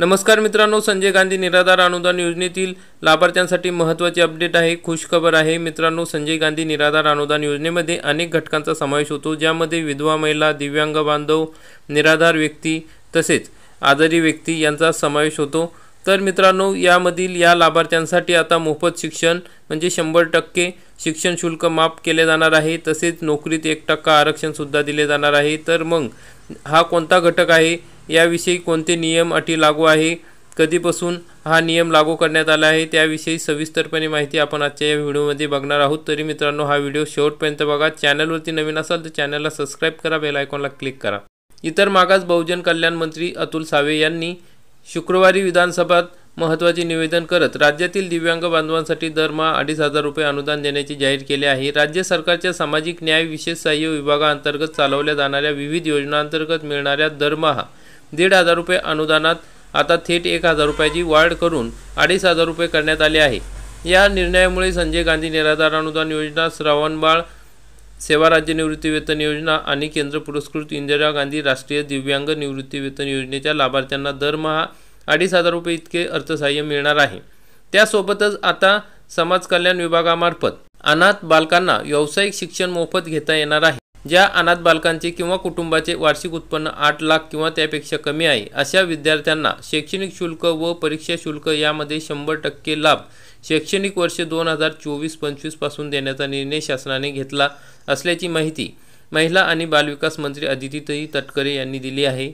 नमस्कार मित्रांनो, संजय गांधी निराधार अनुदान योजनेतील लाभार्थ्यांसाठी महत्त्वाची अपडेट आहे। खुशखबर आहे मित्रांनो, संजय गांधी निराधार अनुदान योजनेमध्ये अनेक घटकांचा समावेश होतो, ज्यामध्ये विधवा महिला, दिव्यांग बांधव, निराधार व्यक्ती तसेच आजारी व्यक्ती यांचा समावेश होतो। तर मित्रांनो, यामधील या लाभार्थ्यांसाठी आता मोफत शिक्षण म्हणजे 100% शिक्षण शुल्क माफ केले जाणार आहे। तसेच नोकरीत 1% आरक्षण सुद्धा दिले जाणार आहे। तर मग हा कोणता घटक आहे, याविषयी कोणते नियम अटी लागू आहे, कधीपासून हा नियम लागू करण्यात आला आहे, त्याविषयी सविस्तरपणे माहिती आपण आजच्या या व्हिडिओमध्ये बघणार आहोत। तरी मित्रांनो, हा व्हिडिओ शेवटपर्यंत बघा। चॅनलवरती नवीन असाल तर चॅनलला सबस्क्राइब करा, बेल आयकॉनला क्लिक करा। इतर मागास बहुजन कल्याण मंत्री अतुल सावे यांनी शुक्रवारी विधानसभेत महत्त्वाचे निवेदन करत राज्यातील दिव्यांग बांधवांसाठी दरमहा 2,500 रुपये अनुदान देण्याचे जाहीर केले आहे। राज्य सरकारच्या सामाजिक न्याय विशेष सहाय्य विभागाअंतर्गत चालवल्या जाणाऱ्या विविध योजनांतर्गत मिळणाऱ्या दरमहा 1,500 रुपये अनुदानात आता थेट 1,000 रुपयाची वाढ करून 2,500 रुपये करण्यात आले आहे। या निर्णयामुळे संजय गांधी निराधार अनुदान योजना, श्रावणबाळ सेवा राज्य निवृत्तीवेतन योजना आणि केंद्र पुरस्कृत इंदिरा गांधी राष्ट्रीय दिव्यांग निवृत्तीवेतन योजनेच्या लाभार्थ्यांना दरमहा 2,500 रुपये इतके अर्थसहाय्य मिळणार आहे। त्यासोबतच आता समाज कल्याण विभागामार्फत अनाथ बालकांना व्यावसायिक शिक्षण मोफत घेता येणार आहे। ज्या अनाथ बालकांचे किंवा कुटुंबाचे वार्षिक उत्पन्न 8 लाख किंवा त्यापेक्षा कमी आहे, अशा विद्यार्थ्यांना शैक्षणिक शुल्क व परीक्षा शुल्क यामध्ये 100% लाभ शैक्षणिक वर्ष 2024-25 पासून देण्याचा निर्णय शासनाने घेतला असल्याची माहिती महिला आणि बालविकास मंत्री अदिती तटकरे यांनी दिली आहे।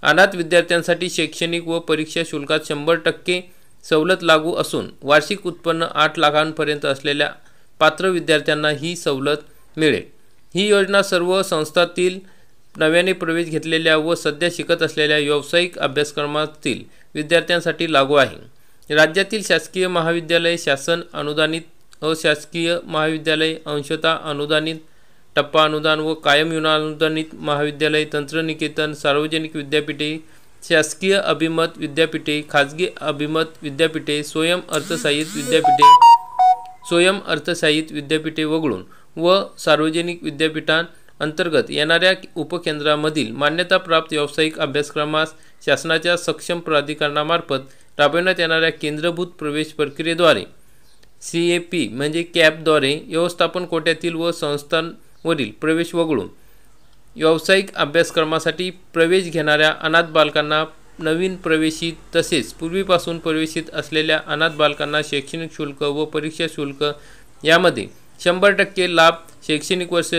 अनाथ विद्यार्थ्यांसाठी शैक्षणिक व परीक्षा शुल्कात 100% सवलत लागू असून वार्षिक उत्पन्न 8 लाखांपर्यंत असलेल्या पात्र विद्यार्थ्यांना ही सवलत मिळेल। ही योजना सर्व संस्थांतील नव्याने प्रवेश घेतलेल्या व सध्या शिकत असलेल्या व्यावसायिक अभ्यासक्रमातील विद्यार्थ्यांसाठी लागू आहे। राज्यातील शासकीय महाविद्यालय, शासन अनुदानित, अशासकीय महाविद्यालय, अंशतः अनुदानित, टप्पा अनुदान व कायम अनुदानित महाविद्यालय, तंत्रनिकेतन, सार्वजनिक विद्यापीठे, शासकीय अभिमत विद्यापीठे, खाजगी अभिमत विद्यापीठे, स्वयं अर्थसहाय्यित विद्यापीठे वगळून व सार्वजनिक विद्यापीठांतर्गत येणाऱ्या उपकेंद्रामधील मान्यताप्राप्त व्यावसायिक अभ्यासक्रमास शासनाच्या सक्षम प्राधिकरणामार्फत राबविण्यात येणाऱ्या केंद्रभूत प्रवेश प्रक्रियेद्वारे CAP म्हणजे कॅपद्वारे व्यवस्थापन कोट्यातील व संस्थांवरील प्रवेश वगळून व्यावसायिक अभ्यासक्रमासाठी प्रवेश घेणाऱ्या अनाथ बालकांना, नवीन प्रवेशित तसेच पूर्वीपासून प्रवेशित असलेल्या अनाथ बालकांना शैक्षणिक शुल्क व परीक्षा शुल्क यामध्ये 100% लाभ शैक्षणिक वर्ष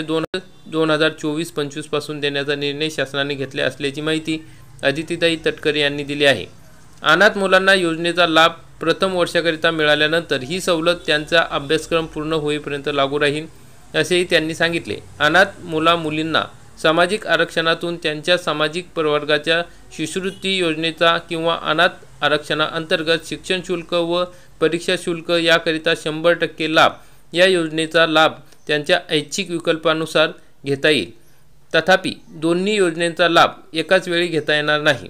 2024-25 पासून देण्याचा निर्णय शासनाने घेतला असल्याची माहिती अदिती तटकरे यांनी दिली आहे। अनाथ मुलांना योजनेचा लाभ प्रथम वर्षाकरिता मिळाल्यानंतर ही सवलत त्यांचा अभ्यासक्रम पूर्ण होईपर्यंत लागू राहील, असेही त्यांनी सांगितले। अनाथ मुलींना सामाजिक आरक्षणातून त्यांच्या सामाजिक प्रवर्गाच्या शिष्यवृत्ती योजनेचा किंवा अनाथ आरक्षणाअंतर्गत शिक्षण शुल्क व परीक्षा शुल्क याकरिता 100% लाभ या योजनेचा लाभ त्यांच्या ऐच्छिक विकल्पानुसार घेता येईल। तथापि दोन्ही योजनेचा लाभ एकाच वेळी घेता येणार नाही।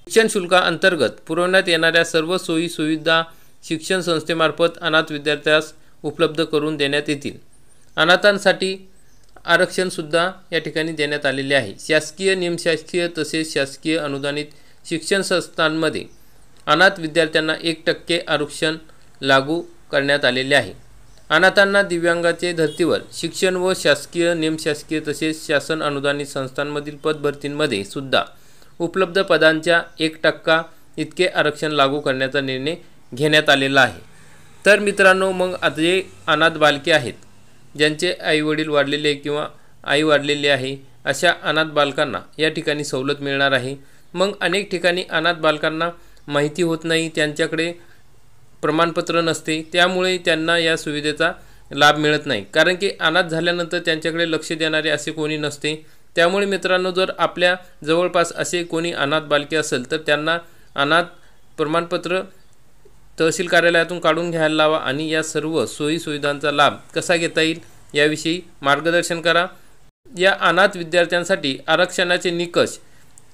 शिक्षण शुल्काअंतर्गत पुरवण्यात येणाऱ्या सर्व सोयी सुविधा शिक्षण संस्थेमार्फत अनाथ विद्यार्थ्यास उपलब्ध करून देण्यात येतील। अनाथांसाठी आरक्षण सुद्धा या ठिकाणी देण्यात आलेले आहे। शासकीय, निमशासकीय तसेच शासकीय अनुदानित शिक्षण संस्थांमध्ये अनाथ विद्यार्थ्यांना 1% आरक्षण लागू करण्यात आलेले आहे। अनाथांना दिव्यांगाचे धर्तीवर शिक्षण व शासकीय, निमशासकीय तसेच शासन अनुदानित संस्थांमधील पदभरतींमध्ये सुद्धा उपलब्ध पदांच्या 1% इतके आरक्षण लागू करण्याचा निर्णय घेण्यात आलेला आहे। तर मित्रांनो, मग आता जे अनाथ बालके आहेत, ज्यांचे आईवडील वारलेले किंवा आई वारलेली आहे, अशा अनाथ बालकांना या ठिकाणी सवलत मिळणार आहे। मग अनेक ठिकाणी अनाथ बालकांना माहिती होत नाही, त्यांच्याकडे प्रमाणपत्र नसते, त्यामुळे त्यांना या सुविधेचा लाभ मिळत नाही। कारण की अनाथ झाल्यानंतर त्यांच्याकडे लक्ष देणारे असे कोणी नसते। त्यामुळे मित्रांनो, जर आपल्या जवळपास असे कोणी अनाथ बालके असेल तर त्यांना अनाथ प्रमाणपत्र तहसील कार्यालयातून काढून घ्यायला लावा आणि या सर्व सोयी सुविधांचा लाभ कसा घेता येईल याविषयी मार्गदर्शन करा। या अनाथ विद्यार्थ्यांसाठी आरक्षणाचे निकष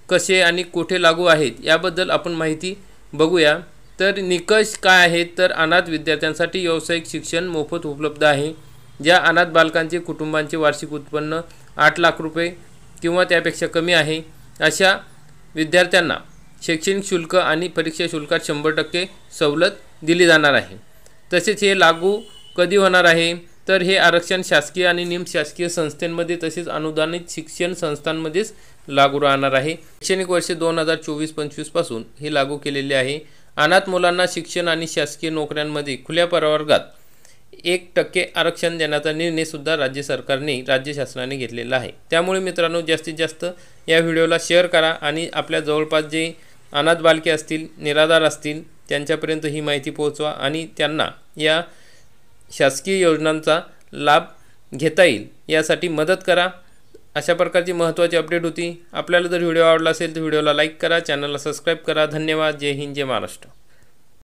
कसे आणि कुठे लागू आहेत याबद्दल आपण माहिती बघूया। तर निकष काय आहेत, तर अनाथ विद्यार्थ्यांसाठी व्यावसायिक शिक्षण मोफत उपलब्ध आहे। ज्या अनाथ बालकांचे कुटुंबांचे वार्षिक उत्पन्न 8 लाख रुपये किंवा त्यापेक्षा कमी आहे, अशा विद्यार्थ्यांना शैक्षणिक शुल्क आणि परीक्षा शुल्कात 100% सवलत दिली जाणार आहे। तसेच हे लागू कधी होणार आहे तर हे आरक्षण शासकीय आणि निमशासकीय संस्थांमध्ये तसेच अनुदानित शिक्षण संस्थांमध्येच लागू राहणार आहे। शैक्षणिक वर्ष 2024-25 पासून हे लागू केलेले आहे। अनाथ मुलांना शिक्षण आणि शासकीय नोकऱ्यांमध्ये खुल्या प्रवर्गात 1% आरक्षण देण्याचा निर्णय सुद्धा राज्य शासनाने घेतलेला आहे। त्यामुळे मित्रांनो, जास्तीत जास्त या व्हिडिओला शेअर करा आणि आपल्या जवळपास जे अनाथ बालके असतील, निराधार असतील त्यांच्यापर्यंत ही माहिती पोहोचवा आणि त्यांना या शासकीय योजनांचा लाभ घेता येईल यासाठी मदत करा। अशा प्रकारची महत्त्वाची अपडेट होती। आपल्याला जर व्हिडिओ आवडला असेल तर व्हिडिओला लाईक करा, चॅनलला सबस्क्राईब करा। धन्यवाद। जय हिंद, जय महाराष्ट्र।